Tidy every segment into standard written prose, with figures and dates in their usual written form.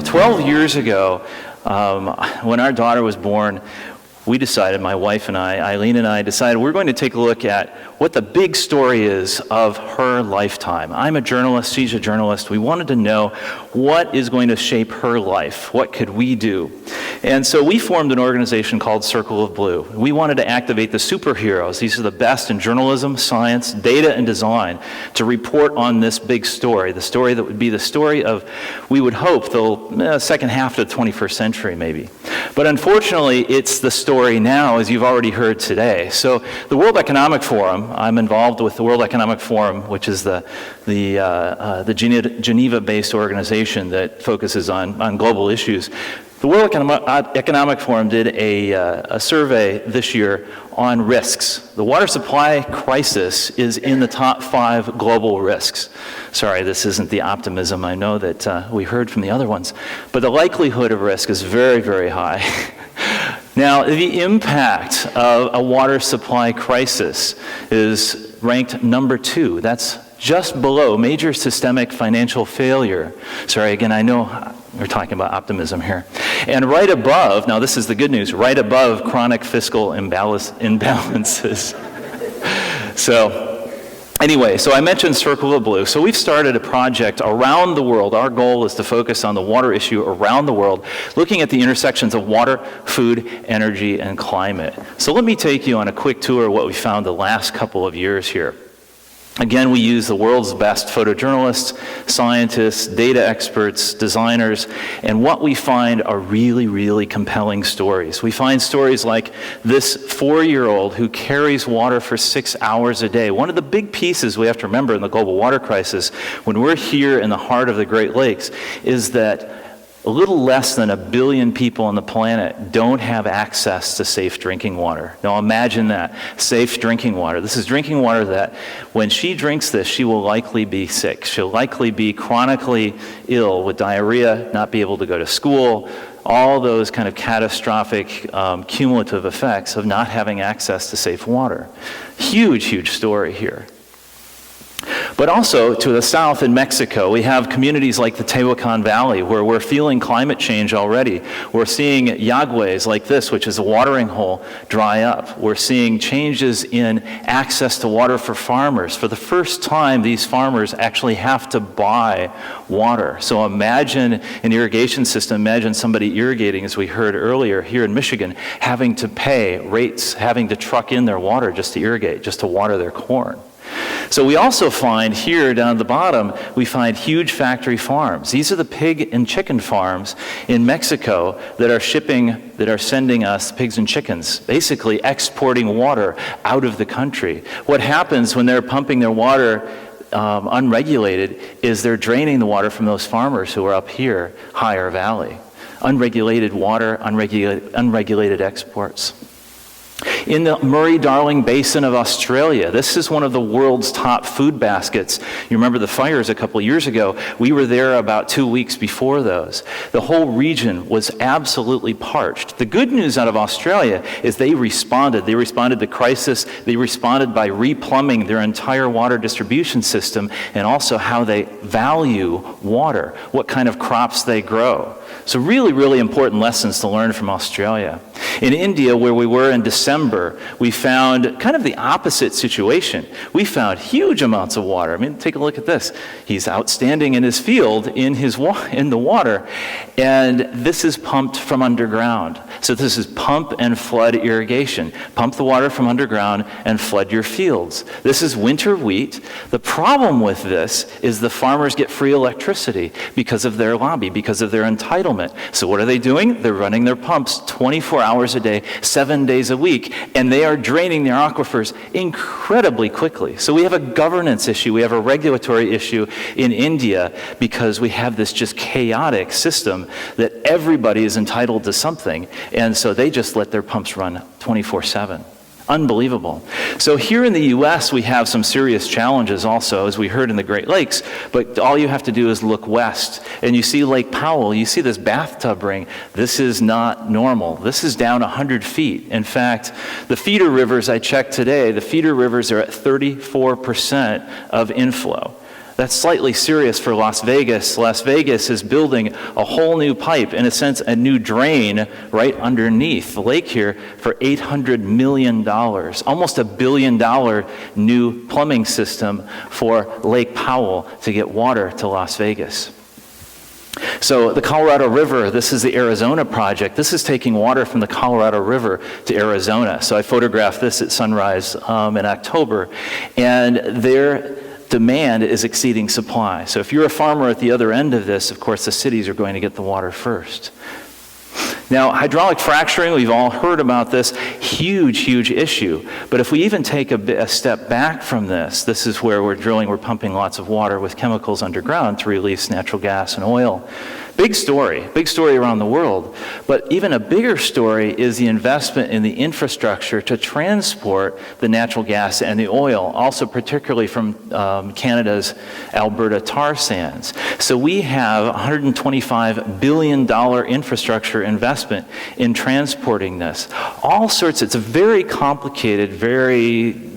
now. 12 years ago, when our daughter was born, we decided, my wife and I, Eileen and I, decided we're going to take a look at what the big story is of her lifetime. I'm a journalist, she's a journalist. We wanted to know what is going to shape her life. What could we do? And so we formed an organization called Circle of Blue. We wanted to activate the superheroes. These are the best in journalism, science, data, and design to report on this big story, the story that would be the story of, we would hope, the second half of the 21st century maybe. But unfortunately, it's the story now, as you've already heard today. So the World Economic Forum, I'm involved with the World Economic Forum, which is the Geneva-based organization that focuses on global issues. The World Economic Forum did a survey this year on risks. The water supply crisis is in the top 5 global risks. Sorry, this isn't the optimism I know that we heard from the other ones, but the likelihood of risk is very, very high. Now, the impact of a water supply crisis is ranked number 2. That's just below major systemic financial failure. Sorry, again, I know we're talking about optimism here. And right above, now this is the good news, right above chronic fiscal imbalances. Anyway, so I mentioned Circle of Blue. So we've started a project around the world. Our goal is to focus on the water issue around the world, looking at the intersections of water, food, energy, and climate. So let me take you on a quick tour of what we found the last couple of years here. Again, we use the world's best photojournalists, scientists, data experts, designers, and what we find are really, really compelling stories. We find stories like this 4-year-old who carries water for 6 hours a day. One of the big pieces we have to remember in the global water crisis, when we're here in the heart of the Great Lakes, is that a little less than 1 billion people on the planet don't have access to safe drinking water. Now imagine that, safe drinking water. This is drinking water that when she drinks this, she will likely be sick. She'll likely be chronically ill with diarrhea, not be able to go to school, all those kind of catastrophic cumulative effects of not having access to safe water. Huge, huge story here. But also to the south in Mexico, we have communities like the Tehuacan Valley where we're feeling climate change already. We're seeing yagués like this, which is a watering hole, dry up. We're seeing changes in access to water for farmers. For the first time, these farmers actually have to buy water. So imagine an irrigation system, imagine somebody irrigating, as we heard earlier here in Michigan, having to pay rates, having to truck in their water just to irrigate, just to water their corn. So we also find here down at the bottom, we find huge factory farms. These are the pig and chicken farms in Mexico that are sending us pigs and chickens, basically exporting water out of the country. What happens when they're pumping their water unregulated is they're draining the water from those farmers who are up here, higher valley. Unregulated water, unregulated exports. In the Murray-Darling Basin of Australia, this is one of the world's top food baskets. You remember the fires a couple of years ago. We were there about 2 weeks before those. The whole region was absolutely parched. The good news out of Australia is they responded. They responded to crisis. They responded by replumbing their entire water distribution system and also how they value water, what kind of crops they grow. So really, really important lessons to learn from Australia. In India, where we were in December, we found kind of the opposite situation. We found huge amounts of water. I mean, take a look at this. He's outstanding in his field in the water, and this is pumped from underground. So this is pump and flood irrigation. Pump the water from underground and flood your fields. This is winter wheat. The problem with this is the farmers get free electricity because of their lobby, because of their entitlement. So what are they doing? They're running their pumps 24 hours a day, 7 days a week, and they are draining their aquifers incredibly quickly. So we have a governance issue, we have a regulatory issue in India because we have this just chaotic system that everybody is entitled to something, and so they just let their pumps run 24/7. Unbelievable. So here in the U.S., we have some serious challenges also, as we heard in the Great Lakes, but all you have to do is look west, and you see Lake Powell, you see this bathtub ring. This is not normal. This is down 100 feet. In fact, the feeder rivers I checked today, the feeder rivers are at 34% of inflow. That's slightly serious for Las Vegas. Las Vegas is building a whole new pipe, in a sense, a new drain right underneath the lake here for $800 million, almost $1 billion new plumbing system for Lake Powell to get water to Las Vegas. So the Colorado River, this is the Arizona project. This is taking water from the Colorado River to Arizona. So I photographed this at sunrise in October, and their demand is exceeding supply. So if you're a farmer at the other end of this, of course the cities are going to get the water first. Now, hydraulic fracturing, we've all heard about this, huge issue. But if we even take a step back from this, this is where we're pumping lots of water with chemicals underground to release natural gas and oil. Big story around the world. But even a bigger story is the investment in the infrastructure to transport the natural gas and the oil, also particularly from Canada's Alberta tar sands. So we have $125 billion infrastructure investment in transporting this. It's a very complicated, very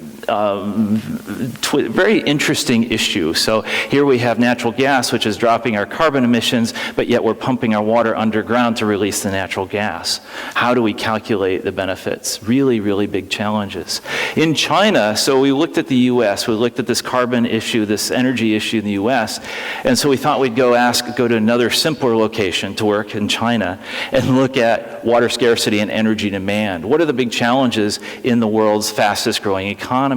interesting issue. So here we have natural gas, which is dropping our carbon emissions, but yet we're pumping our water underground to release the natural gas. How do we calculate the benefits? Really big challenges. In China, so we looked at the US, we looked at this carbon issue, this energy issue in the US, and so we thought we'd go to another simpler location to work in China and look at water scarcity and energy demand. What are the big challenges in the world's fastest growing economy?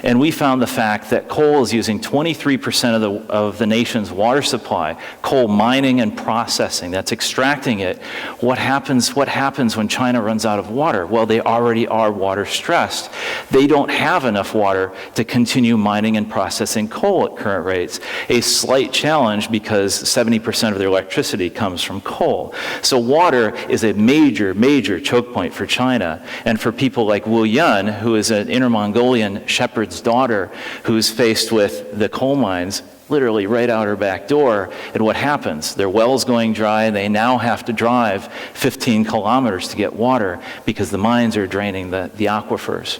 And we found the fact that coal is using 23% of the nation's water supply. Coal mining and processing, that's extracting it. What happens when China runs out of water? Well, they already are water stressed. They don't have enough water to continue mining and processing coal at current rates. A slight challenge because 70% of their electricity comes from coal. So water is a major choke point for China. And for people like Wu Yun, who is an Inner Mongolian shepherd's daughter who's faced with the coal mines literally right out her back door, and what happens? Their well's going dry, and they now have to drive 15 kilometers to get water because the mines are draining the aquifers.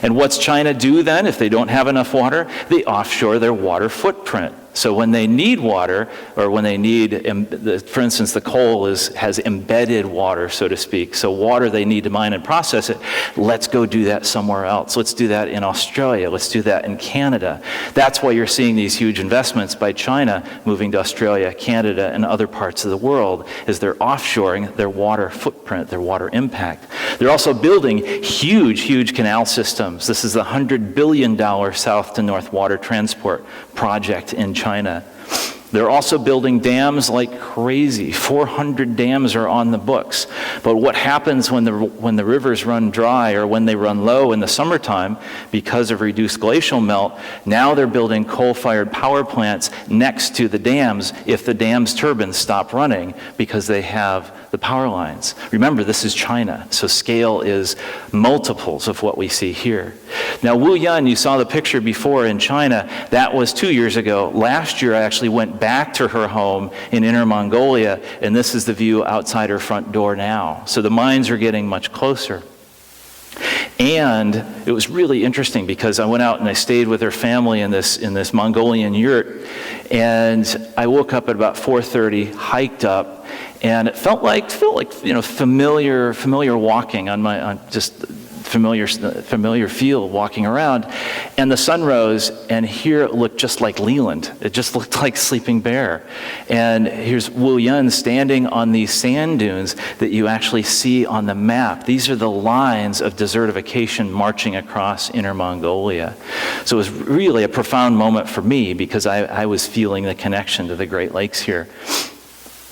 And what's China do then if they don't have enough water? They offshore their water footprint. So when they need water, or when they need, for instance, the coal has embedded water, so to speak. So water they need to mine and process it. Let's go do that somewhere else. Let's do that in Australia. Let's do that in Canada. That's why you're seeing these huge investments by China moving to Australia, Canada, and other parts of the world, is they're offshoring their water footprint, their water impact. They're also building huge canal systems. This is the $100 billion south to north water transport project in China. They're also building dams like crazy. 400 dams are on the books. But what happens when the rivers run dry or when they run low in the summertime because of reduced glacial melt? Now they're building coal-fired power plants next to the dams if the dam's turbines stop running because they have the power lines. Remember, this is China, so scale is multiples of what we see here. Now, Wu Yun, you saw the picture before in China. That was 2 years ago. Last year, I actually went back to her home in Inner Mongolia, and this is the view outside her front door now. So the mines are getting much closer. And it was really interesting because I went out and I stayed with her family in this Mongolian yurt, and I woke up at about 4:30, hiked up, and it felt like familiar walking on just familiar feel walking around. And the sun rose, and here it looked just like Leland. It just looked like Sleeping Bear. And here's Wu Yun standing on these sand dunes that you actually see on the map. These are the lines of desertification marching across Inner Mongolia. So it was really a profound moment for me because I was feeling the connection to the Great Lakes here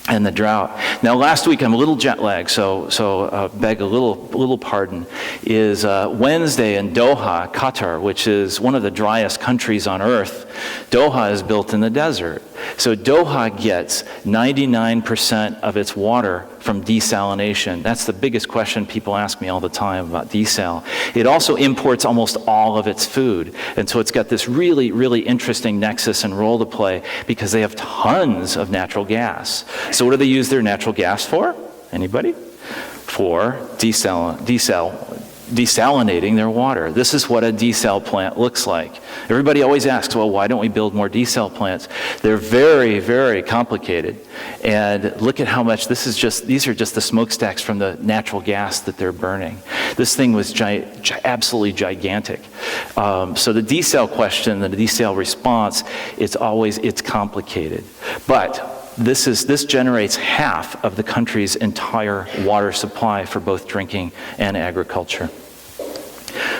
and the drought. Now, last week, I'm a little jet lagged, so beg a little pardon, is Wednesday in Doha, Qatar, which is one of the driest countries on earth. Doha is built in the desert. So Doha gets 99% of its water from desalination. That's the biggest question people ask me all the time about desal. It also imports almost all of its food. And so it's got this really interesting nexus and role to play because they have tons of natural gas. So what do they use their natural gas for? Anybody? For desal desalinating their water. This is what a desal plant looks like. Everybody always asks, well, why don't we build more desal plants? They're very, very complicated. And look at how much these are just the smokestacks from the natural gas that they're burning. This thing was absolutely gigantic. So the desal question, the desal response, it's complicated. But this generates half of the country's entire water supply for both drinking and agriculture.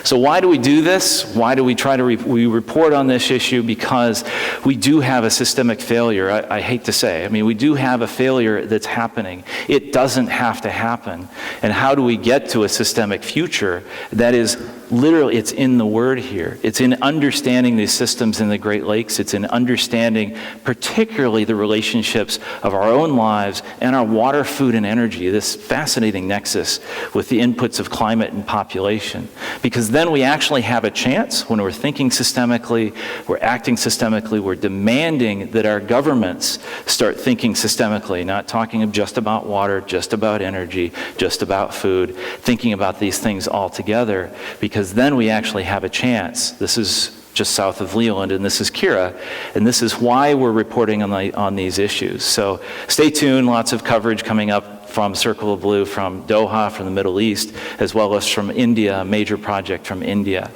So why do we do this? Why do we try to we report on this issue? Because we do have a systemic failure, I hate to say. I mean, we do have a failure that's happening. It doesn't have to happen. And how do we get to a systemic future that is literally, it's in the word here. It's in understanding these systems in the Great Lakes. It's in understanding particularly the relationships of our own lives and our water, food, and energy, this fascinating nexus with the inputs of climate and population. Because then we actually have a chance, when we're thinking systemically, we're acting systemically, we're demanding that our governments start thinking systemically, not talking just about water, just about energy, just about food, thinking about these things all together, because then we actually have a chance. This is just south of Leland, and this is Kira, and this is why we're reporting on these issues. So stay tuned, lots of coverage coming up from Circle of Blue, from Doha, from the Middle East, as well as from India, a major project from India.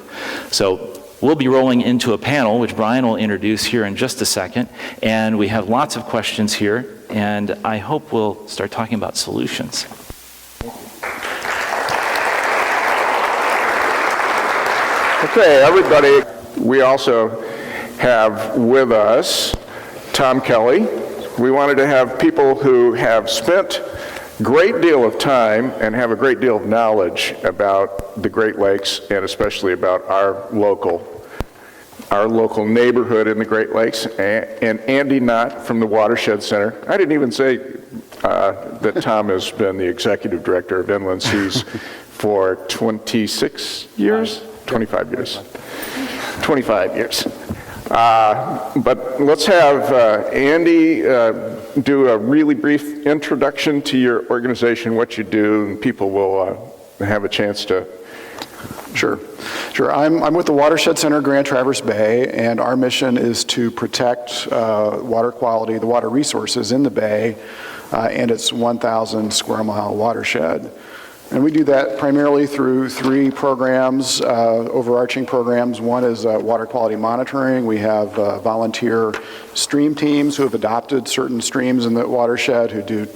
So we'll be rolling into a panel, which Brian will introduce here in just a second, and we have lots of questions here, and I hope we'll start talking about solutions. Okay, everybody, we also have with us Tom Kelly. We wanted to have people who have spent a great deal of time and have a great deal of knowledge about the Great Lakes, and especially about our local neighborhood in the Great Lakes. And Andy Knott from the Watershed Center. I didn't even say that Tom has been the executive director of Inland Seas for 26 years? 25 years. 25 years. But let's have Andy do a really brief introduction to your organization, what you do, and people will have a chance to. Sure. I'm with the Watershed Center, Grand Traverse Bay, and our mission is to protect water quality, the water resources in the bay, and its 1,000 square mile watershed. And we do that primarily through three programs, overarching programs. One is water quality monitoring. We have volunteer stream teams who have adopted certain streams in the watershed, who do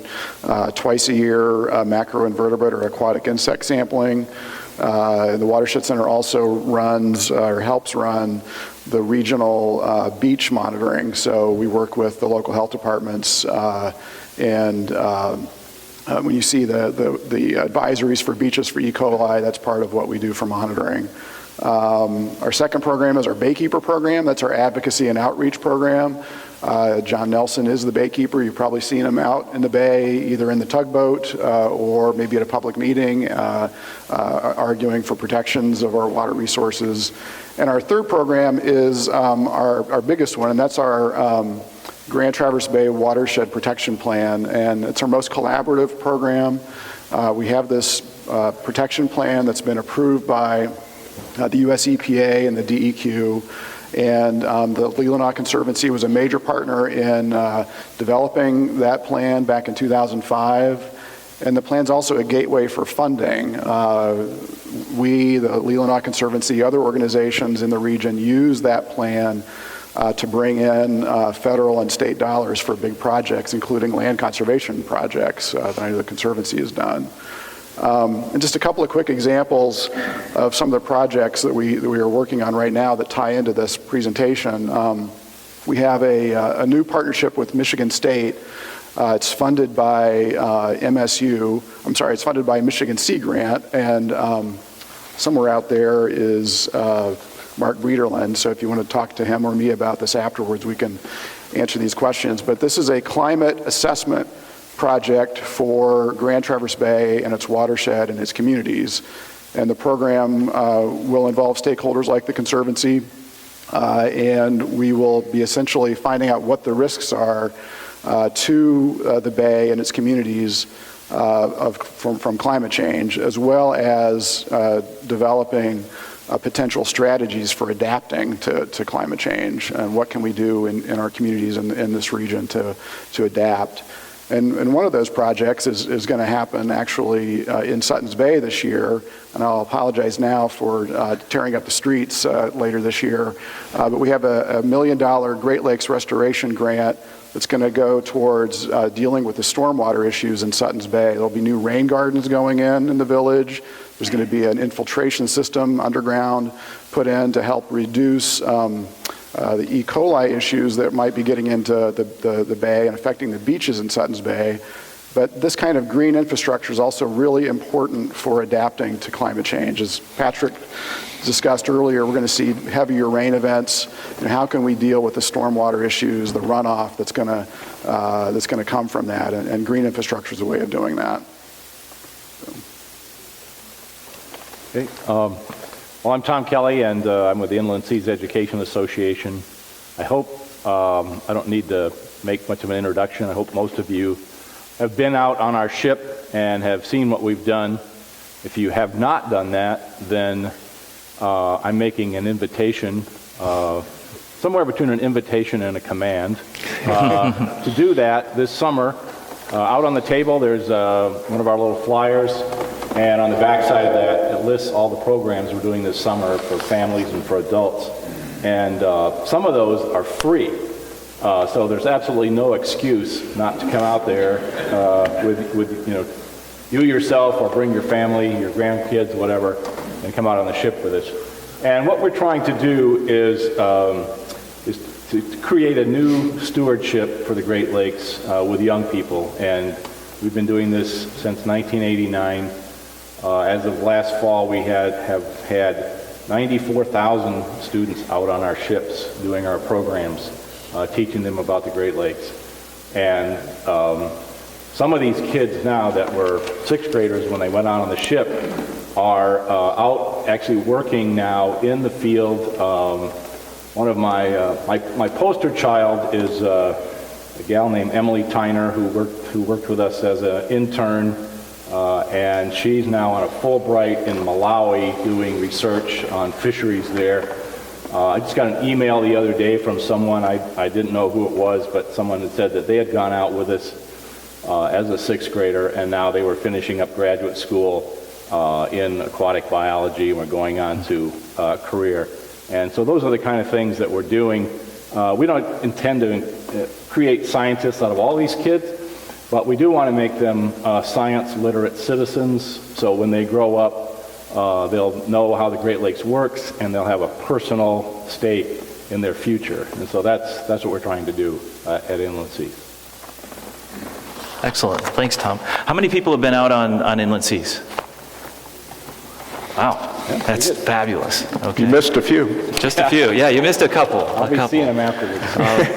twice a year macroinvertebrate or aquatic insect sampling. The Watershed Center also runs or helps run the regional beach monitoring. So we work with the local health departments when you see the advisories for beaches for E. coli, that's part of what we do for monitoring. Our second program is our Baykeeper program. That's our advocacy and outreach program. John Nelson is the Baykeeper. You've probably seen him out in the bay, either in the tugboat or maybe at a public meeting, arguing for protections of our water resources. And our third program is our biggest one, and that's our Grand Traverse Bay Watershed Protection Plan, and it's our most collaborative program. We have this protection plan that's been approved by the US EPA and the DEQ, and the Leelanau Conservancy was a major partner in developing that plan back in 2005, and the plan's also a gateway for funding. We, the Leelanau Conservancy, other organizations in the region use that plan to bring in federal and state dollars for big projects, including land conservation projects that I know the Conservancy has done. And just a couple of quick examples of some of the projects that we are working on right now that tie into this presentation. We have a new partnership with Michigan State. It's funded by it's funded by Michigan Sea Grant, and somewhere out there is Mark Breederland, so if you want to talk to him or me about this afterwards, we can answer these questions. But this is a climate assessment project for Grand Traverse Bay and its watershed and its communities. And the program will involve stakeholders like the Conservancy, and we will be essentially finding out what the risks are to the bay and its communities from climate change, as well as developing potential strategies for adapting to climate change, and what can we do in our communities in this region to adapt. And one of those projects is going to happen actually in Suttons Bay this year, and I'll apologize now for tearing up the streets later this year, but we have a $1 million Great Lakes Restoration Grant that's going to go towards dealing with the stormwater issues in Suttons Bay. There'll be new rain gardens going in the village. There's going to be an infiltration system underground put in to help reduce the E. coli issues that might be getting into the bay and affecting the beaches in Suttons Bay. But this kind of green infrastructure is also really important for adapting to climate change. As Patrick discussed earlier, we're going to see heavier rain events, and how can we deal with the stormwater issues, the runoff that's going to come from that, and green infrastructure is a way of doing that. Okay. Well, I'm Tom Kelly, and I'm with the Inland Seas Education Association. I hope I don't need to make much of an introduction. I hope most of you have been out on our ship and have seen what we've done. If you have not done that, then I'm making an invitation, somewhere between an invitation and a command, to do that this summer. Out on the table, there's one of our little flyers, and on the back side of that, it lists all the programs we're doing this summer for families and for adults. And some of those are free. So there's absolutely no excuse not to come out there with you yourself, or bring your family, your grandkids, whatever, and come out on the ship with us. And what we're trying to do is to create a new stewardship for the Great Lakes with young people. And we've been doing this since 1989. As of last fall, we have had 94,000 students out on our ships doing our programs, teaching them about the Great Lakes. And some of these kids now that were sixth graders when they went out on the ship are out actually working now in the field. One of my poster child is a gal named Emily Tyner, who worked with us as an intern, and she's now on a Fulbright in Malawi doing research on fisheries there. I just got an email the other day from someone, I didn't know who it was, but someone had said that they had gone out with us as a sixth grader, and now they were finishing up graduate school in aquatic biology and were going on to a career. And so those are the kind of things that we're doing. We don't intend to create scientists out of all these kids, but we do want to make them science literate citizens, so when they grow up, they'll know how the Great Lakes works, and they'll have a personal stake in their future. And so that's what we're trying to do at Inland Seas. Excellent. Thanks, Tom. How many people have been out on Inland Seas? Wow, that's fabulous. Okay. You missed a few. Just a few. Yeah, you missed a couple. I'll be seeing them afterwards.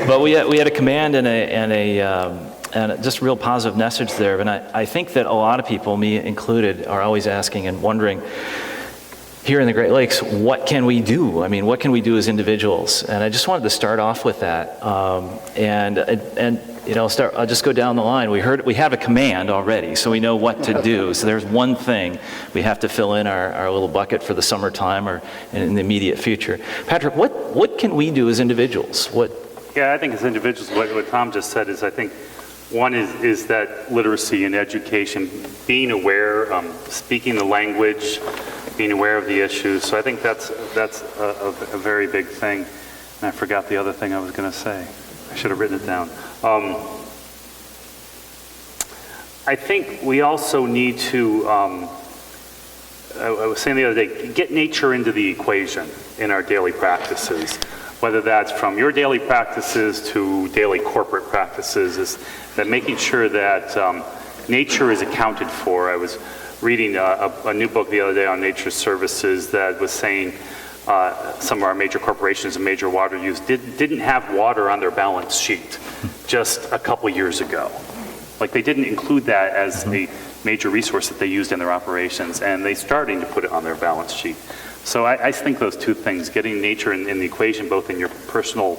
But we had a command and just a real positive message there. And I think that a lot of people, me included, are always asking and wondering, here in the Great Lakes, what can we do? I mean, what can we do as individuals? And I just wanted to start off with that. I'll just go down the line. We have a command already, so we know what to do. So there's one thing we have to fill in our little bucket for the summertime or in the immediate future. Patrick, what can we do as individuals? Yeah, I think as individuals, what Tom just said is, I think one is that literacy and education, being aware, speaking the language, being aware of the issues. So I think that's a very big thing. And I forgot the other thing I was going to say. I should have written it down. I think we also need to, I was saying the other day, get nature into the equation in our daily practices. Whether that's from your daily practices to daily corporate practices, is that making sure that nature is accounted for. I was reading a new book the other day on nature services that was saying some of our major corporations and major water use didn't have water on their balance sheet just a couple years ago. Like, they didn't include that as a major resource that they used in their operations, and they're starting to put it on their balance sheet. So I think those two things, getting nature in the equation, both in your personal,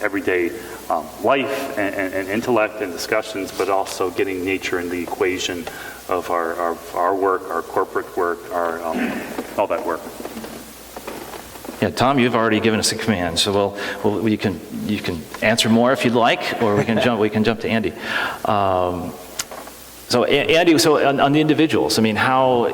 everyday life and intellect and discussions, but also getting nature in the equation of our work, our corporate work, all that work. Yeah, Tom, you've already given us a command, so you can answer more if you'd like, or we can jump to Andy. So Andy, on the individuals, I mean,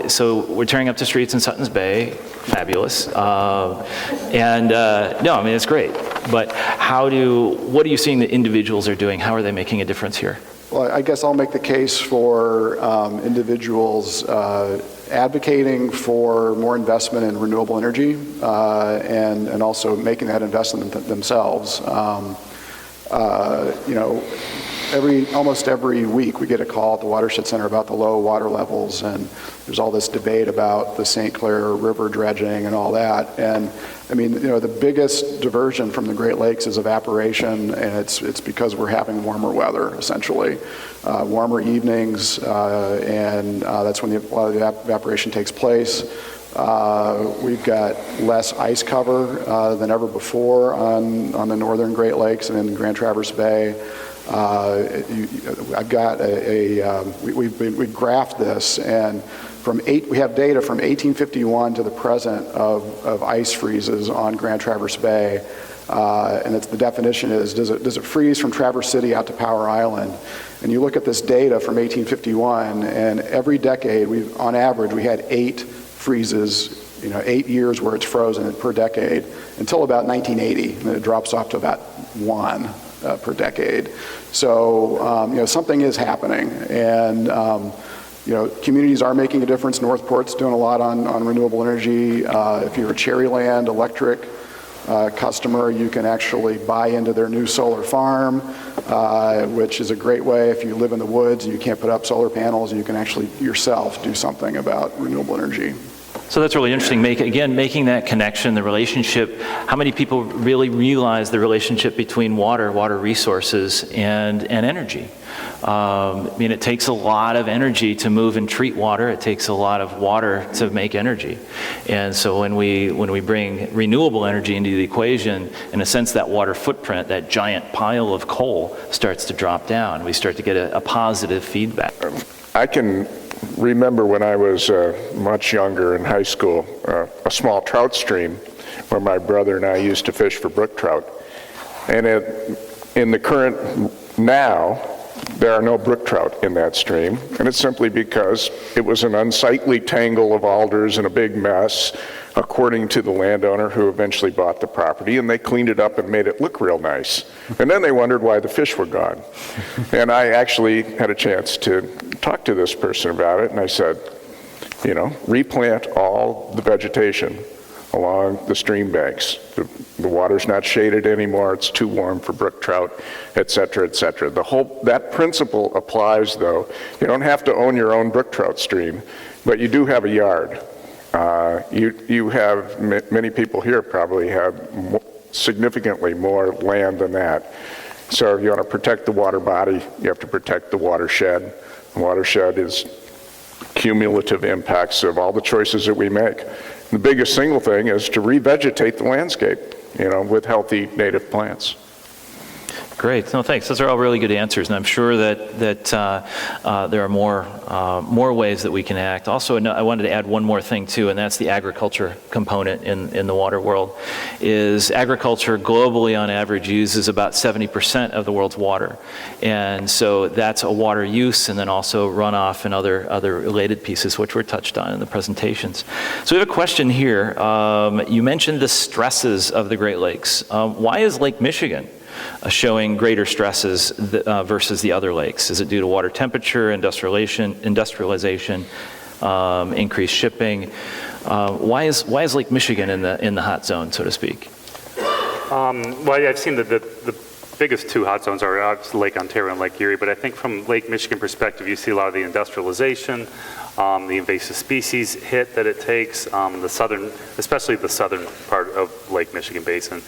so we're tearing up the streets in Sutton's Bay, fabulous, no, I mean, it's great, but what are you seeing the individuals are doing? How are they making a difference here? Well, I guess I'll make the case for individuals advocating for more investment in renewable energy and also making that investment themselves. Almost every week we get a call at the Watershed Center about the low water levels, and there's all this debate about the St. Clair River dredging and all that. And I mean, the biggest diversion from the Great Lakes is evaporation, and it's because we're having warmer weather, essentially. Warmer evenings, and that's when a lot of the evaporation takes place. We've got less ice cover than ever before on the northern Great Lakes and in Grand Traverse Bay. I've got we graphed this, and we have data from 1851 to the present of ice freezes on Grand Traverse Bay, and the definition is, does it freeze from Traverse City out to Power Island? And you look at this data from 1851, and every decade, on average, we had 8 freezes, 8 years where it's frozen per decade, until about 1980, and then it drops off to about 1 per decade. So, something is happening, and communities are making a difference. Northport's doing a lot on renewable energy. If you're a Cherryland Electric customer, you can actually buy into their new solar farm, which is a great way. If you live in the woods and you can't put up solar panels, you can actually yourself do something about renewable energy. So that's really interesting, making that connection, the relationship. How many people really realize the relationship between water resources, and energy? I mean, it takes a lot of energy to move and treat water. It takes a lot of water to make energy. And so when we bring renewable energy into the equation, in a sense, that water footprint, that giant pile of coal, starts to drop down. We start to get a positive feedback. I can remember when I was much younger in high school, a small trout stream where my brother and I used to fish for brook trout. And in the current now, there are no brook trout in that stream, and it's simply because it was an unsightly tangle of alders and a big mess, according to the landowner who eventually bought the property, and they cleaned it up and made it look real nice. And then they wondered why the fish were gone. And I actually had a chance to talk to this person about it, and I said, replant all the vegetation along the stream banks. The water's not shaded anymore, it's too warm for brook trout, et cetera, et cetera. That principle applies, though. You don't have to own your own brook trout stream, but you do have a yard. You have, many people here probably have significantly more land than that. So if you want to protect the water body, you have to protect the watershed. The watershed is cumulative impacts of all the choices that we make. The biggest single thing is to revegetate the landscape, with healthy native plants. Great. No, thanks. Those are all really good answers, and I'm sure that there are more ways that we can act. Also, I wanted to add one more thing too, and that's the agriculture component in the water world. Is agriculture globally on average uses about 70% of the world's water, and so that's a water use, and then also runoff and other related pieces, which were touched on in the presentations. So we have a question here. You mentioned the stresses of the Great Lakes. Why is Lake Michigan showing greater stresses versus the other lakes? Is it due to water temperature, industrialization, increased shipping? Why is Lake Michigan in the hot zone, so to speak? Well, I've seen the biggest two hot zones are obviously Lake Ontario and Lake Erie, but I think from Lake Michigan perspective, you see a lot of the industrialization, the invasive species hit that it takes, especially the southern part of Lake Michigan Basin.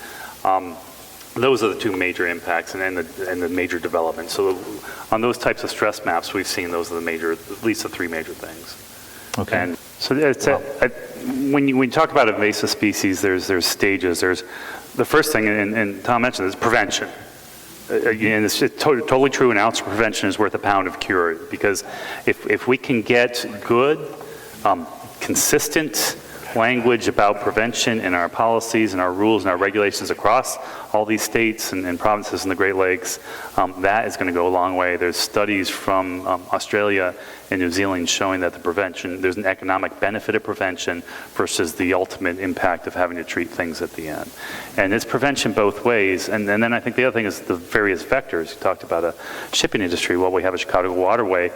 Those are the two major impacts and the major development. So on those types of stress maps, we've seen those are at least the three major things. Okay. And So when you talk about invasive species, there's stages. There's the first thing, and Tom mentioned, is prevention. And it's totally true, an ounce of prevention is worth a pound of cure, because if we can get good, consistent language about prevention in our policies and our rules and our regulations across all these states and provinces in the Great Lakes, that is going to go a long way. There's studies from Australia and New Zealand showing that there's an economic benefit of prevention versus the ultimate impact of having to treat things at the end. And it's prevention both ways. And then I think the other thing is the various vectors. You talked about a shipping industry. Well, we have a Chicago waterway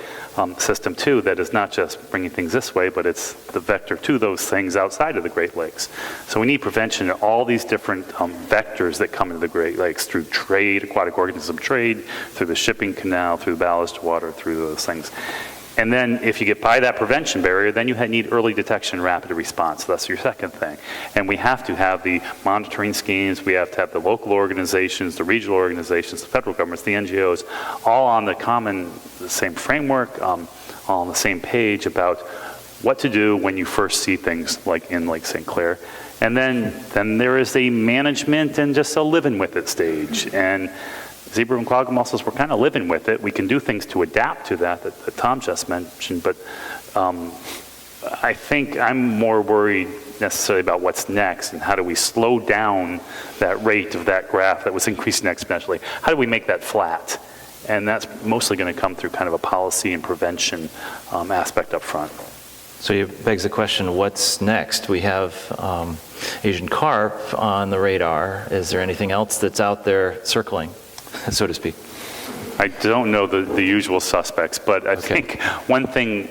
system too that is not just bringing things this way, but it's the vector to those things outside of the Great Lakes. So we need prevention in all these different vectors that come into the Great Lakes through trade, aquatic organism trade, through the shipping canal, through ballast water, through those things. And then if you get by that prevention barrier, then you need early detection, rapid response. That's your second thing. And we have to have the monitoring schemes, we have to have the local organizations, the regional organizations, the federal governments, the NGOs, all on the same framework, all on the same page about what to do when you first see things like in Lake St. Clair. And then there is a management and just a living with it stage. And zebra and quagga mussels, we're kind of living with it. We can do things to adapt to that Tom just mentioned, but I think I'm more worried necessarily about what's next and how do we slow down that rate of that graph that was increasing exponentially. How do we make that flat? And that's mostly going to come through kind of a policy and prevention aspect up front. So it begs the question, what's next? We have Asian carp on the radar. Is there anything else that's out there circling, so to speak? I don't know the usual suspects, but I think one thing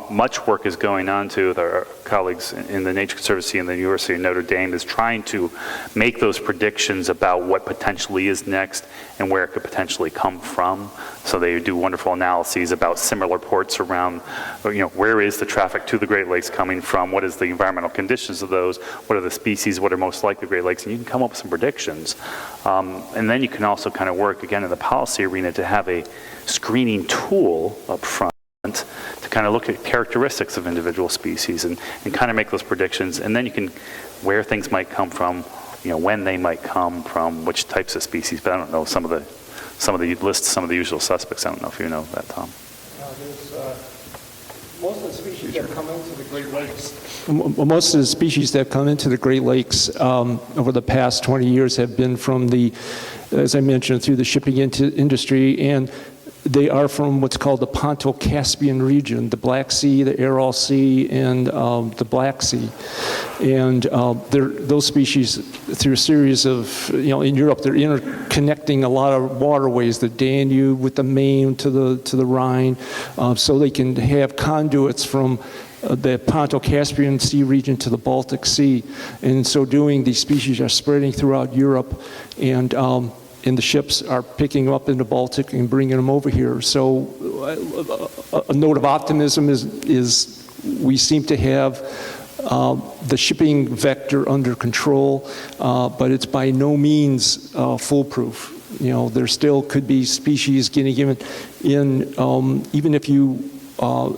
much work is going on too with our colleagues in the Nature Conservancy and the University of Notre Dame is trying to make those predictions about what potentially is next and where it could potentially come from. So they do wonderful analyses about similar ports around, where is the traffic to the Great Lakes coming from, what is the environmental conditions of those, what are the species, what are most like the Great Lakes, and you can come up with some predictions. And then you can also kind of work, again, in the policy arena to have a screening tool up front to kind of look at characteristics of individual species and kind of make those predictions. And then you can, where things might come from, when they might come from, which types of species. But I don't know some of the lists, some of the usual suspects. I don't know if you know that, Tom. There's most of the species that come into the Great Lakes. Most of the species that come into the Great Lakes over the past 20 years have been from as I mentioned, through the shipping industry, and they are from what's called the Ponto-Caspian region, the Black Sea, the Aral Sea, and the Black Sea. And those species, through a series of, in Europe, they're interconnecting a lot of waterways, the Danube with the Main to the Rhine, so they can have conduits from the Ponto-Caspian Sea region to the Baltic Sea. And in so doing, these species are spreading throughout Europe, and the ships are picking them up in the Baltic and bringing them over here. So a note of optimism is we seem to have the shipping vector under control, but it's by no means foolproof. There still could be species getting given in, even if you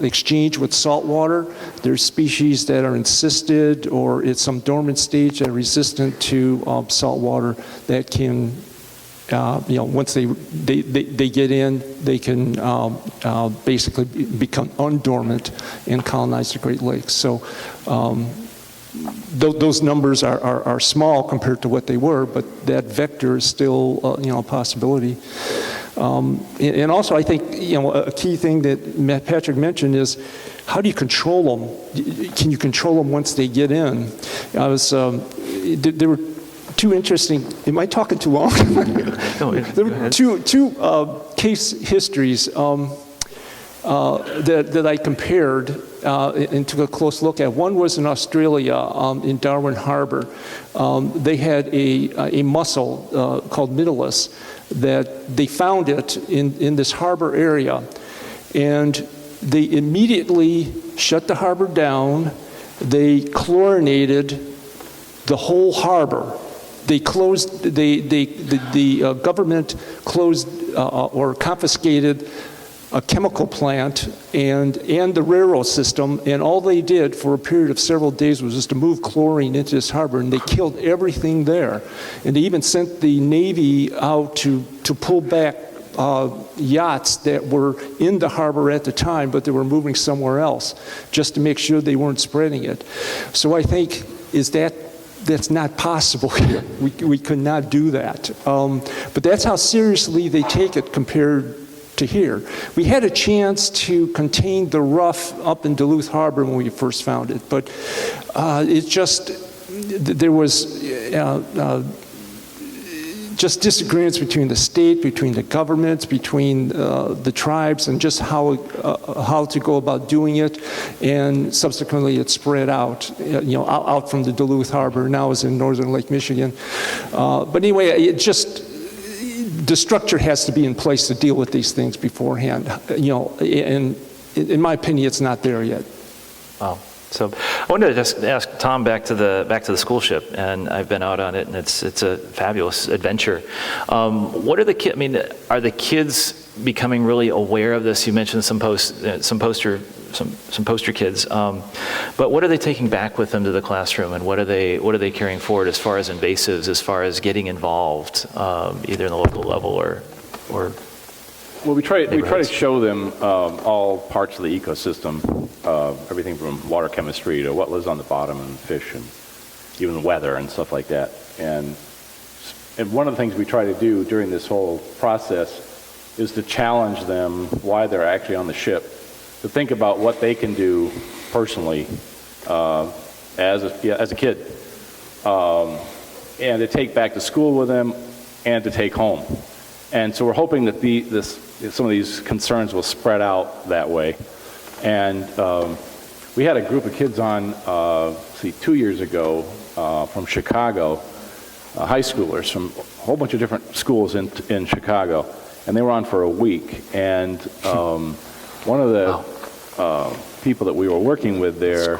exchange with salt water, there's species that are encysted or at some dormant stage that are resistant to salt water that can, once they get in, they can basically become undormant and colonize the Great Lakes. So those numbers are small compared to what they were, but that vector is still a possibility. And also, I think a key thing that Patrick mentioned is, how do you control them? Can you control them once they get in? There were two interesting. Am I talking too long? There were two case histories that I compared and took a close look at. One was in Australia, in Darwin Harbour. They had a mussel called Middleus that they found it in this harbor area, and they immediately shut the harbor down. They chlorinated the whole harbor. They closed. The government closed or confiscated a chemical plant and the railroad system, and all they did for a period of several days was just to move chlorine into this harbor, and they killed everything there. And they even sent the Navy out to pull back yachts that were in the harbor at the time, but they were moving somewhere else, just to make sure they weren't spreading it. So I think that's not possible here. We could not do that. But that's how seriously they take it compared to here. We had a chance to contain the rough up in Duluth Harbor when we first found it, but it just, there was just disagreements between the state, between the governments, between the tribes, and just how to go about doing it. And subsequently, it spread out, out from the Duluth Harbor. Now it's in northern Lake Michigan. But anyway, it just, the structure has to be in place to deal with these things beforehand. And in my opinion, it's not there yet. Wow. So I wanted to just ask Tom back to the school ship, and I've been out on it, and it's a fabulous adventure. What are the kids? I mean, are the kids becoming really aware of this? You mentioned some poster kids, but what are they taking back with them to the classroom, and what are they carrying forward as far as invasives, as far as getting involved, either in the local level or Well, we try to show them all parts of the ecosystem, everything from water chemistry to what lives on the bottom and fish and even the weather and stuff like that. And one of the things we try to do during this whole process is to challenge them while they're actually on the ship, to think about what they can do personally as a kid, and to take back to school with them and to take home. And so we're hoping that some of these concerns will spread out that way. And we had a group of kids on, 2 years ago from Chicago, high schoolers from a whole bunch of different schools in Chicago, and they were on for a week. And one of the people that we were working with there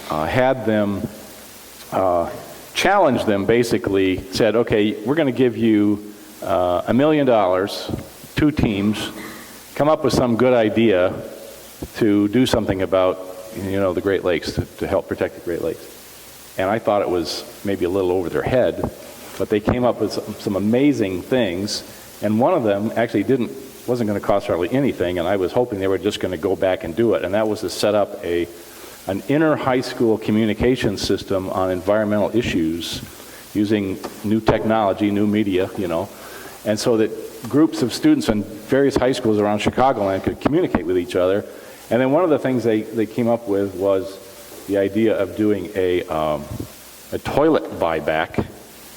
had them challenge them, basically said, okay, we're going to give you $1 million, 2 teams, come up with some good idea to do something about, the Great Lakes, to help protect the Great Lakes. And I thought it was maybe a little over their head, but they came up with some amazing things, and one of them actually wasn't going to cost hardly anything, and I was hoping they were just going to go back and do it, and that was to set up an inter-high school communication system on environmental issues using new technology, new media, and so that groups of students in various high schools around Chicagoland could communicate with each other. And then one of the things they came up with was the idea of doing a toilet buyback.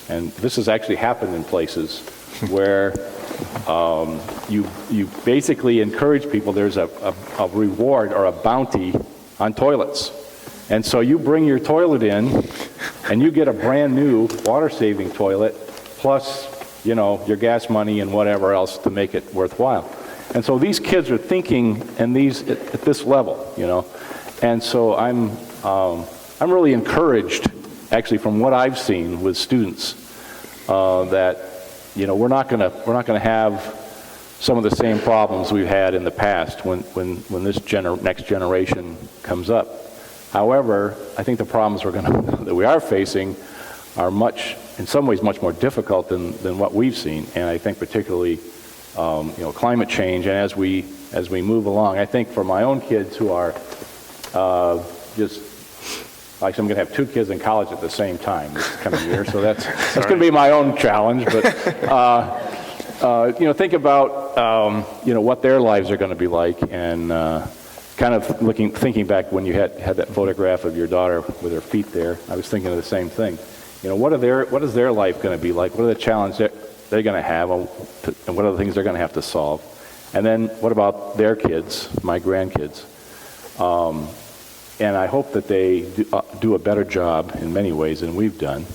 And this has actually happened in places where you basically encourage people, there's a reward or a bounty on toilets. And so you bring your toilet in and you get a brand new water-saving toilet plus your gas money and whatever else to make it worthwhile. And so these kids are thinking at this level, And so I'm really encouraged, actually, from what I've seen with students, that we're not going to have some of the same problems we've had in the past when this next generation comes up. However, I think the problems that we are facing are in some ways much more difficult than what we've seen, and I think particularly climate change. And as we move along, I think for my own kids who are just like, I'm going to have 2 kids in college at the same time this coming year, so that's going to be my own challenge. But think about what their lives are going to be like, and kind of thinking back when you had that photograph of your daughter with her feet there. I was thinking of the same thing. What is their life going to be like? What are the challenges they're going to have, and what are the things they're going to have to solve? And then what about their kids, my grandkids? And I hope that they do a better job in many ways than we've done.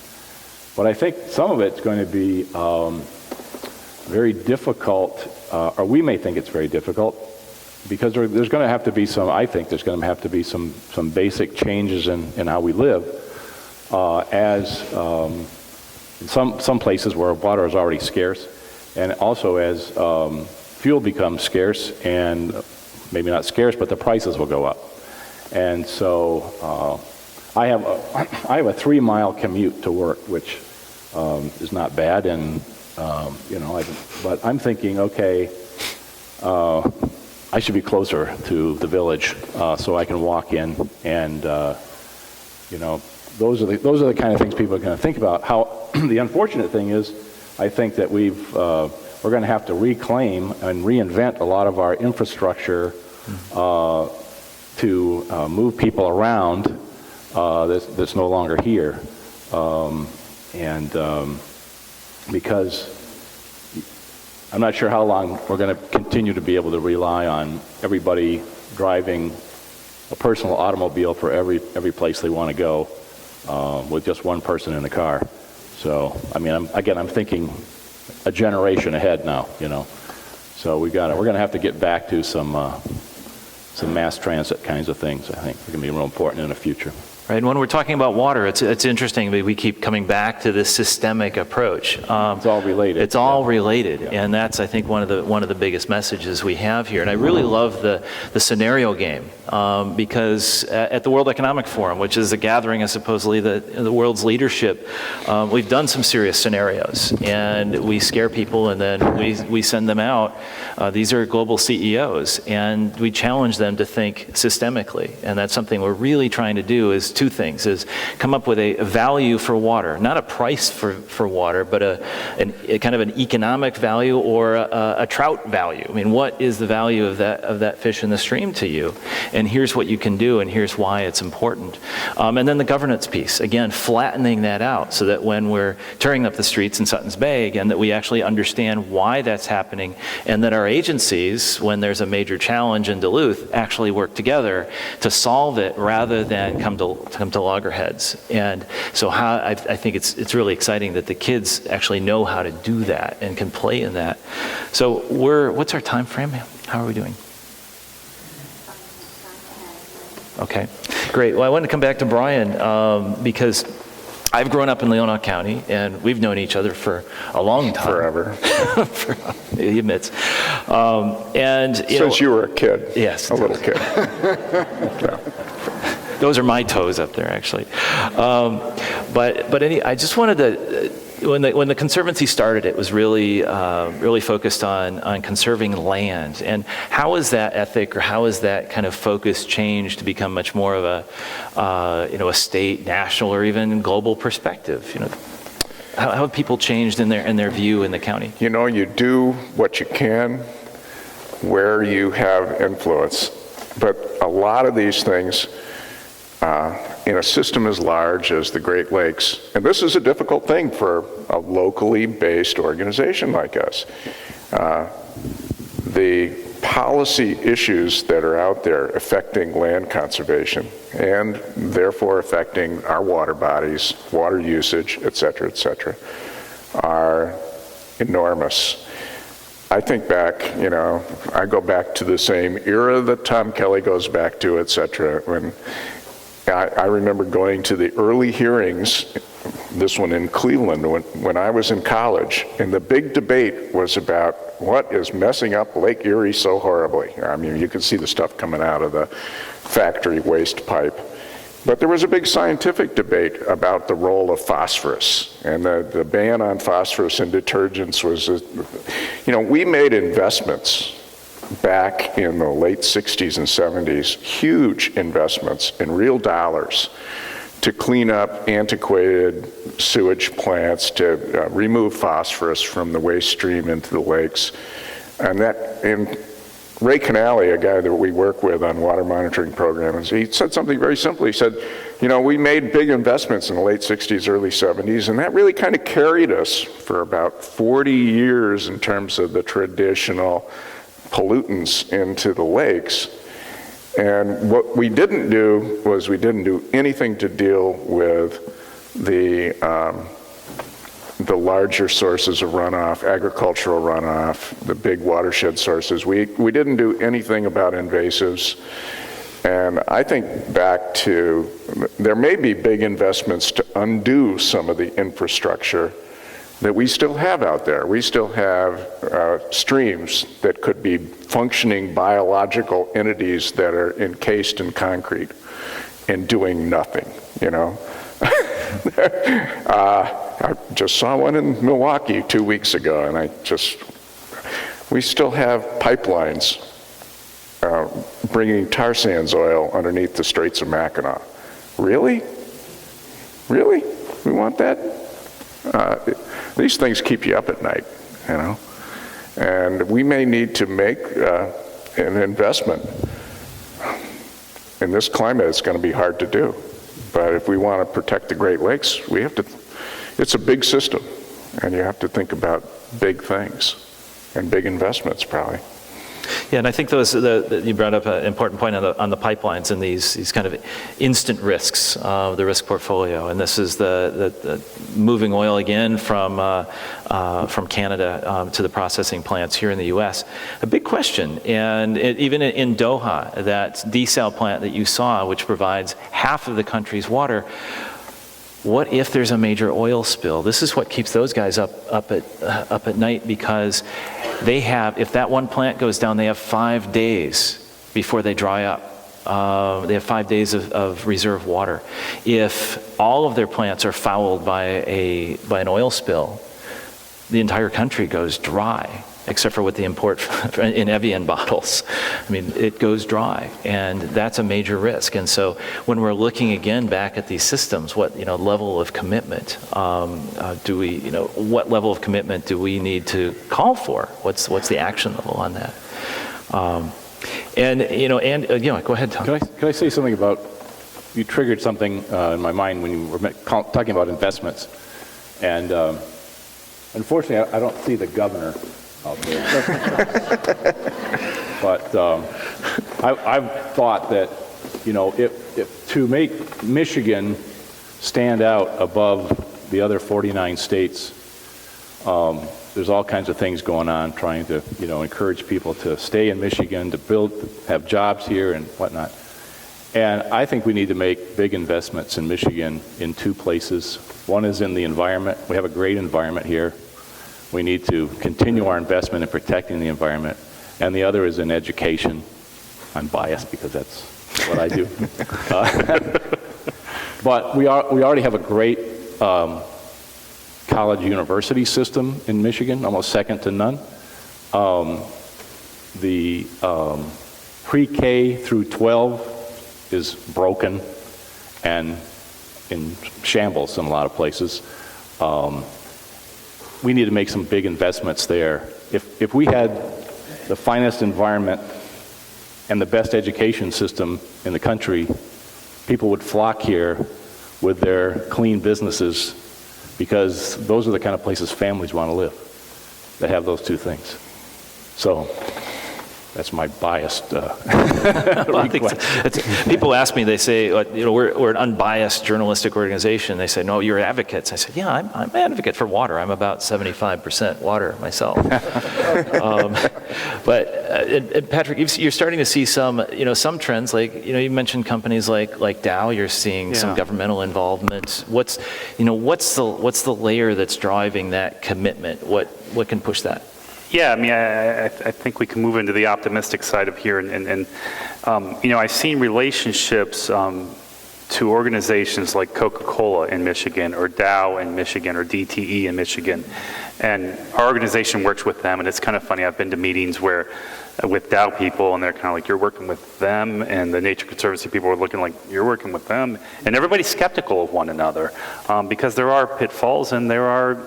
But I think some of it's going to be very difficult, or we may think it's very difficult, because there's going to have to be some basic changes in how we live. As in some places where water is already scarce, and also as fuel becomes scarce, and maybe not scarce, but the prices will go up. And so I have a 3-mile commute to work, which is not bad, and but I'm thinking, okay, I should be closer to the village so I can walk in, and those are the kind of things people are going to think about. How the unfortunate thing is, I think that we're going to have to reclaim and reinvent a lot of our infrastructure to move people around that's no longer here, because I'm not sure how long we're going to continue to be able to rely on everybody driving a personal automobile for every place they want to go with just one person in the car. So, I mean, I'm thinking a generation ahead now, So we're going to have to get back to some mass transit kinds of things. I think they're going to be real important in the future. Right, and when we're talking about water, it's interesting that we keep coming back to this systemic approach. It's all related. It's all related, and that's, I think, one of the biggest messages we have here. And I really love the scenario game because at the World Economic Forum, which is a gathering of supposedly the world's leadership, we've done some serious scenarios, and we scare people, and then we send them out. These are global CEOs, and we challenge them to think systemically, and that's something we're really trying to do. Is two things: is come up with a value for water, not a price for water, but a kind of an economic value or a trout value. I mean, what is the value of that fish in the stream to you? And here's what you can do, and here's why it's important. And then the governance piece, again, flattening that out so that when we're tearing up the streets in Sutton's Bay, again, that we actually understand why that's happening, and that our agencies, when there's a major challenge in Duluth, actually work together to solve it rather than come to loggerheads. And so I think it's really exciting that the kids actually know how to do that and can play in that. So what's our time frame? How are we doing? Okay, great. Well, I wanted to come back to Brian because I've grown up in Leelanau County, and we've known each other for a long time. Forever. He admits. Since you were a kid. Yes. A little kid. Those are my toes up there, actually. I just wanted to. When the conservancy started, it was really focused on conserving land. And how has that ethic, or how has that kind of focus changed to become much more of a state, national, or even global perspective? How have people changed in their view in the county? You do what you can where you have influence, but a lot of these things. In a system as large as the Great Lakes, and this is a difficult thing for a locally based organization like us. The policy issues that are out there affecting land conservation and therefore affecting our water bodies, water usage, et cetera, are enormous. I think back, I go back to the same era that Tom Kelly goes back to, et cetera, when I remember going to the early hearings, this one in Cleveland, when I was in college, and the big debate was about what is messing up Lake Erie so horribly. I mean, you could see the stuff coming out of the factory waste pipe. But there was a big scientific debate about the role of phosphorus, and the ban on phosphorus in detergents was, we made investments back in the late 60s and 70s, huge investments in real dollars to clean up antiquated sewage plants, to remove phosphorus from the waste stream into the lakes. And Ray Canale, a guy that we work with on water monitoring programs, he said something very simple. He said, we made big investments in the late 60s, early 70s, and that really kind of carried us for about 40 years in terms of the traditional pollutants into the lakes. And what we didn't do was we didn't do anything to deal with the larger sources of runoff, agricultural runoff, the big watershed sources. We didn't do anything about invasives. And I think back to, there may be big investments to undo some of the infrastructure that we still have out there. We still have streams that could be functioning biological entities that are encased in concrete and doing nothing, you know? I just saw one in Milwaukee 2 weeks ago, and we still have pipelines bringing tar sands oil underneath the Straits of Mackinac. Really? Really? We want that? These things keep you up at night, you know? And we may need to make an investment. In this climate, it's going to be hard to do. But if we want to protect the Great Lakes, we have to, it's a big system, and you have to think about big things and big investments, probably. Yeah, and I think you brought up an important point on the pipelines and these kind of instant risks, the risk portfolio. And this is the moving oil again from Canada to the processing plants here in the U.S. A big question. And even in Doha, that desal plant that you saw, which provides half of the country's water, what if there's a major oil spill? This is what keeps those guys up at night, because they have, if that one plant goes down, they have 5 days before they dry up. They have 5 days of reserve water. If all of their plants are fouled by an oil spill, the entire country goes dry, except for what they import in Evian bottles. I mean, it goes dry, and that's a major risk. And so when we're looking again back at these systems, what level of commitment what level of commitment do we need to call for? What's the action level on that? Go ahead, Tom. Can I say something about, you triggered something in my mind when you were talking about investments. And unfortunately, I don't see the governor out there. But I've thought that, if to make Michigan stand out above the other 49 states, there's all kinds of things going on trying to, encourage people to stay in Michigan, to have jobs here and whatnot. And I think we need to make big investments in Michigan in 2 places. One is in the environment. We have a great environment here. We need to continue our investment in protecting the environment. And the other is in education. I'm biased because that's what I do. But we already have a great college university system in Michigan, almost second to none. The pre-K through 12 is broken and in shambles in a lot of places. We need to make some big investments there. If we had the finest environment and the best education system in the country, people would flock here with their clean businesses, because those are the kind of places families want to live, that have those 2 things. So that's my biased request. People ask me, they say, we're an unbiased journalistic organization. They say, no, you're advocates. I said, yeah, I'm an advocate for water. I'm about 75% water myself. But Patrick, you're starting to see some trends, like, you mentioned companies like Dow. You're seeing some governmental involvement. What's the layer that's driving that commitment? What can push that? Yeah, I mean, I think we can move into the optimistic side of here, and I've seen relationships to organizations like Coca-Cola in Michigan, or Dow in Michigan, or DTE in Michigan, and our organization works with them. And it's kind of funny, I've been to meetings with Dow people, and they're kind of like, you're working with them, and the Nature Conservancy people are looking like, you're working with them, and everybody's skeptical of one another, because there are pitfalls and there are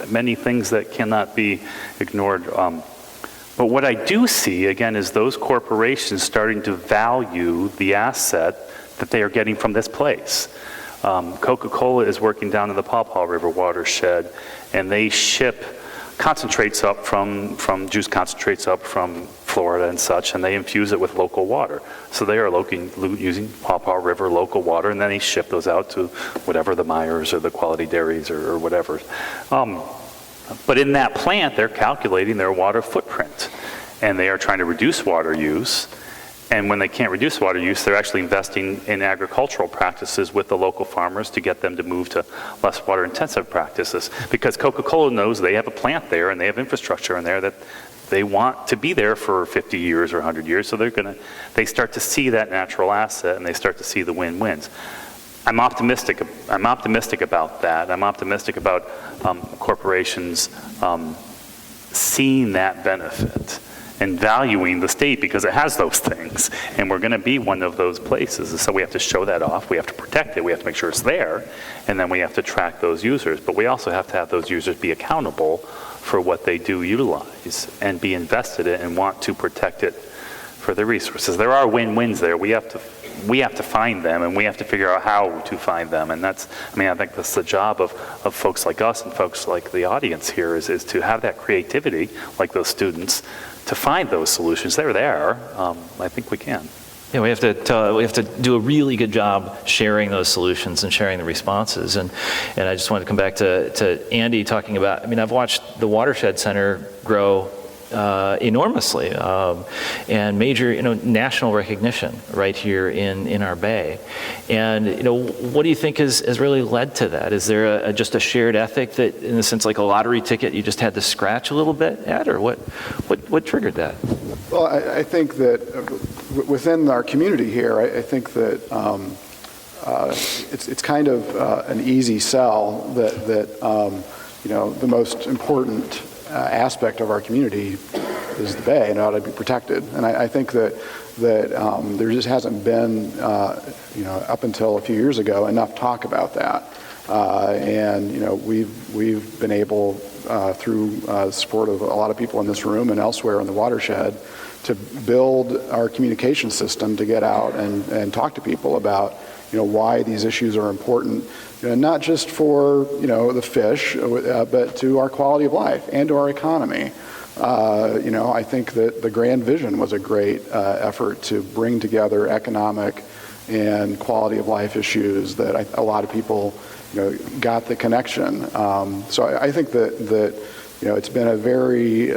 many things that cannot be ignored. But what I do see, again, is those corporations starting to value the asset that they are getting from this place. Coca-Cola is working down in the Paw Paw River watershed, and they ship concentrates up from juice concentrates up from Florida and such, and they infuse it with local water. So they are using Paw Paw River local water, and then they ship those out to whatever the Myers or the Quality Dairies or whatever. But in that plant, they're calculating their water footprint, and they are trying to reduce water use. And when they can't reduce water use, they're actually investing in agricultural practices with the local farmers to get them to move to less water-intensive practices. Because Coca-Cola knows they have a plant there and they have infrastructure in there that they want to be there for 50 years or 100 years, so they start to see that natural asset and they start to see the win-wins. I'm optimistic about that. I'm optimistic about corporations seeing that benefit and valuing the state because it has those things. And we're going to be one of those places. And so we have to show that off. We have to protect it. We have to make sure it's there. And then we have to track those users. But we also have to have those users be accountable for what they do utilize and be invested in and want to protect it for the resources. There are win-wins there. We have to find them, and we have to figure out how to find them. And I think that's the job of folks like us and folks like the audience here is to have that creativity, like those students, to find those solutions. They're there. I think we can. Yeah, we have to do a really good job sharing those solutions and sharing the responses. And I just wanted to come back to Andy talking about, I've watched the Watershed Center grow enormously, and major, national recognition right here in our bay. And, what do you think has really led to that? Is there just a shared ethic that, in a sense, like a lottery ticket, you just had to scratch a little bit at, or what triggered that? Well, I think that within our community here, I think that it's kind of an easy sell that the most important aspect of our community is the bay and it ought to be protected. And I think that there just hasn't been, up until a few years ago, enough talk about that. And we've been able, through the support of a lot of people in this room and elsewhere in the watershed, to build our communication system to get out and talk to people about why these issues are important, not just for the fish, but to our quality of life and to our economy. I think that the Grand Vision was a great effort to bring together economic and quality of life issues that a lot of people got the connection. So I think that it's been a very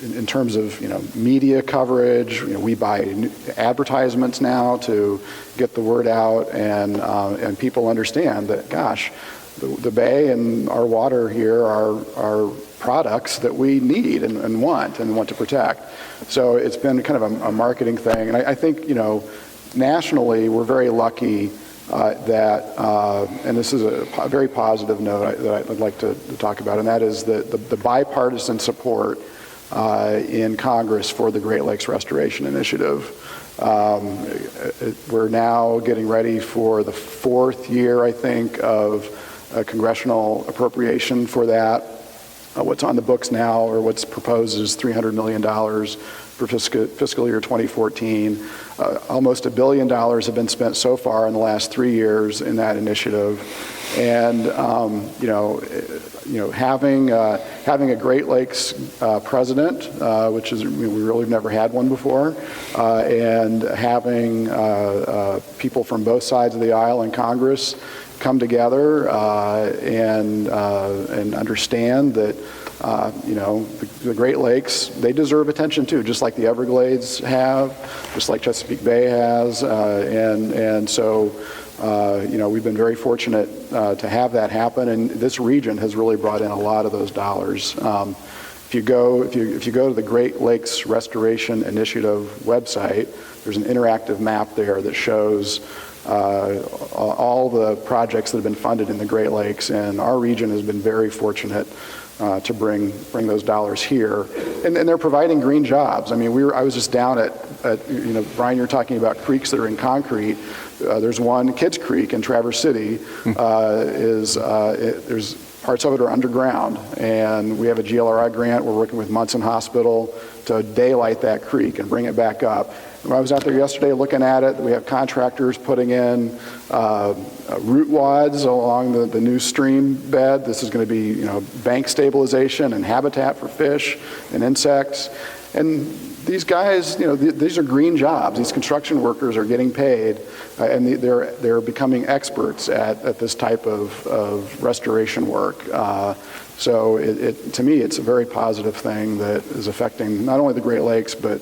in terms of media coverage, we buy advertisements now to get the word out, and people understand that, gosh, the bay and our water here are products that we need and want to protect. So it's been kind of a marketing thing, and I think nationally we're very lucky that, and this is a very positive note that I'd like to talk about, and that is the bipartisan support in Congress for the Great Lakes Restoration Initiative. We're now getting ready for the 4th year, I think, of a congressional appropriation for that. What's on the books now, or what's proposed, is $300 million for fiscal year 2014. Almost $1 billion have been spent so far in the last 3 years in that initiative. And having a Great Lakes president, which is we really have never had one before, and having people from both sides of the aisle in Congress come together and understand that the Great Lakes, they deserve attention too, just like the Everglades have, just like Chesapeake Bay has, and so we've been very fortunate to have that happen, and this region has really brought in a lot of those dollars. If you go to the Great Lakes Restoration Initiative website, there's an interactive map there that shows all the projects that have been funded in the Great Lakes, and our region has been very fortunate to bring those dollars here, and they're providing green jobs. I was just down at Brian, you're talking about creeks that are in concrete. There's one, Kids Creek in Traverse City, there's parts of it are underground, and we have a GLRI grant. We're working with Munson Hospital to daylight that creek and bring it back up. When I was out there yesterday looking at it, we have contractors putting in root wads along the new stream bed. This is going to be, bank stabilization and habitat for fish and insects. And these guys, these are green jobs. These construction workers are getting paid, and they're becoming experts at this type of restoration work. So to me, it's a very positive thing that is affecting not only the Great Lakes, but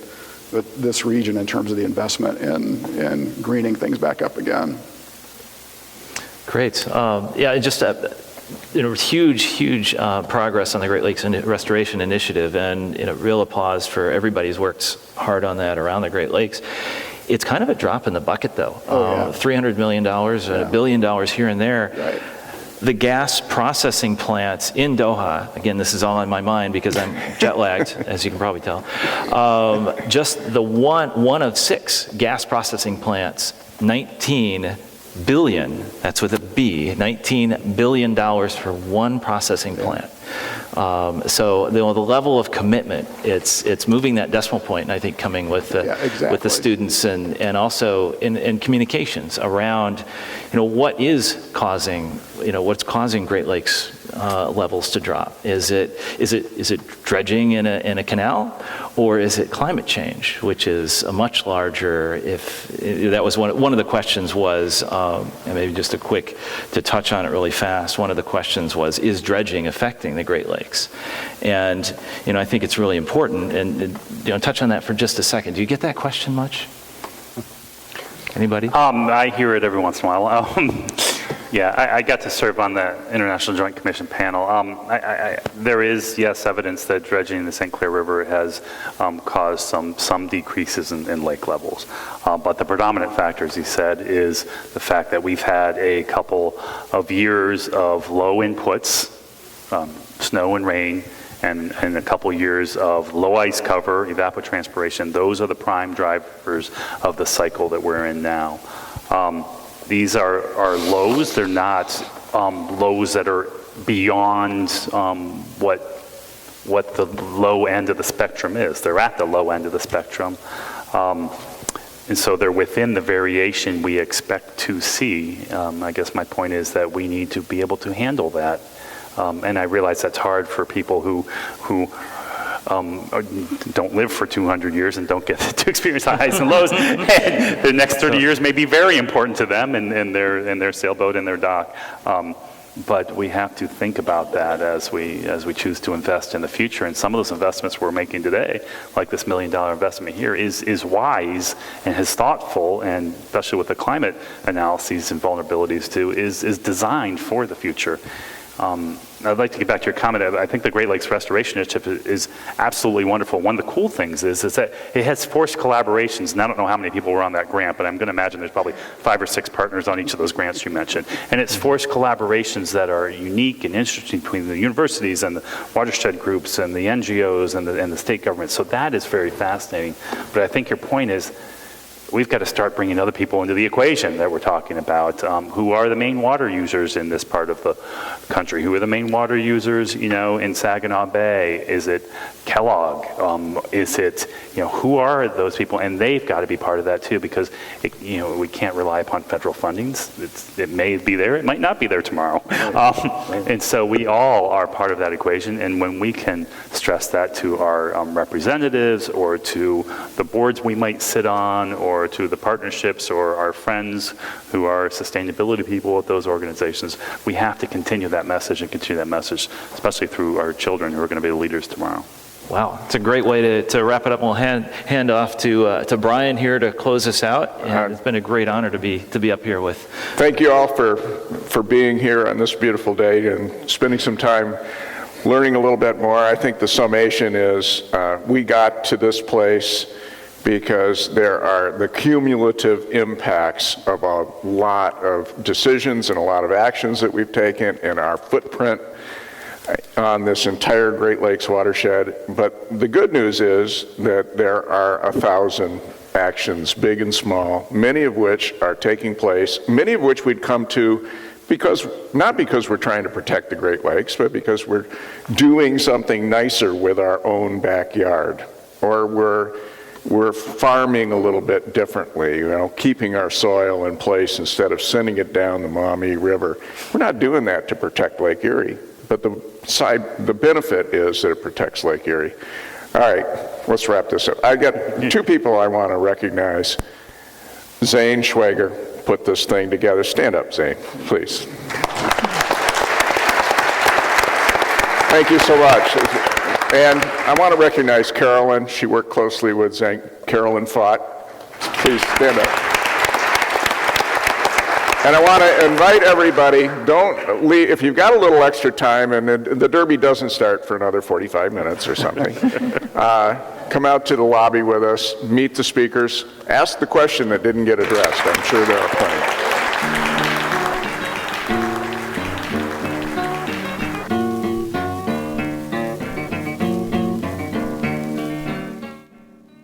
this region in terms of the investment in greening things back up again. Great. Yeah, just huge progress on the Great Lakes Restoration Initiative, and real applause for everybody who's worked hard on that around the Great Lakes. It's kind of a drop in the bucket, though. $300 million and $1 billion here and there. Right. The gas processing plants in Doha, again, this is all on my mind because I'm jet lagged, as you can probably tell. Just the one of 6 gas processing plants, 19 billion, that's with a B, $19 billion for one processing plant. So the level of commitment, it's moving that decimal point, and I think coming with the students and also in communications around, what is causing, what's causing Great Lakes levels to drop? Is it dredging in a canal, or is it climate change, which is a much larger? If that was one of the questions was, and maybe just to touch on it really fast. One of the questions was, is dredging affecting the Great Lakes? And I think it's really important. And touch on that for just a second. Do you get that question much? Anybody? I hear it every once in a while. Yeah, I got to serve on the International Joint Commission panel. There is, yes, evidence that dredging in the St. Clair River has caused some decreases in lake levels. But the predominant factor, as he said, is the fact that we've had a couple of years of low inputs, snow and rain, and a couple years of low ice cover, evapotranspiration. Those are the prime drivers of the cycle that we're in now. These are lows. They're not lows that are beyond what the low end of the spectrum is. They're at the low end of the spectrum. And so they're within the variation we expect to see. I guess my point is that we need to be able to handle that. And I realize that's hard for people who don't live for 200 years and don't get to experience the highs and lows. And the next 30 years may be very important to them and their sailboat and their dock. But we have to think about that as we choose to invest in the future. And some of those investments we're making today, like this $1 million investment here, is wise and is thoughtful, and especially with the climate analyses and vulnerabilities too, is designed for the future. I'd like to get back to your comment. I think the Great Lakes Restoration Initiative is absolutely wonderful. One of the cool things is that it has forced collaborations, and I don't know how many people were on that grant, but I'm going to imagine there's probably 5 or 6 partners on each of those grants you mentioned. And it's forced collaborations that are unique and interesting between the universities and the watershed groups and the NGOs and the state government. So that is very fascinating. But I think your point is, we've got to start bringing other people into the equation that we're talking about. Who are the main water users in this part of the country? Who are the main water users, in Saginaw Bay? Is it Kellogg? Is it, who are those people? And they've got to be part of that too, because we can't rely upon federal fundings. It may be there, it might not be there tomorrow. And so we all are part of that equation. And when we can stress that to our representatives, or to the boards we might sit on, or to the partnerships, or our friends who are sustainability people at those organizations, we have to continue that message, especially through our children who are going to be the leaders tomorrow. Wow, it's a great way to wrap it up. We'll hand off to Brian here to close us out. And it's been a great honor to be up here with. Thank you all for being here on this beautiful day and spending some time learning a little bit more. I think the summation is we got to this place because there are the cumulative impacts of a lot of decisions and a lot of actions that we've taken in our footprint on this entire Great Lakes watershed. But the good news is that there are 1,000 actions, big and small, many of which are taking place, many of which we'd come to not because we're trying to protect the Great Lakes, but because we're doing something nicer with our own backyard, or we're farming a little bit differently, keeping our soil in place instead of sending it down the Maumee River. We're not doing that to protect Lake Erie, but the benefit is that it protects Lake Erie. All right, let's wrap this up. I've got 2 people I want to recognize. Zane Schwager put this thing together. Stand up, Zane, please. Thank you so much. And I want to recognize Carolyn. She worked closely with Zink. Carolyn Fott. Please stand up. And I want to invite everybody, don't leave, if you've got a little extra time, and the Derby doesn't start for another 45 minutes or something, come out to the lobby with us, meet the speakers, ask the question that didn't get addressed. I'm sure there are plenty.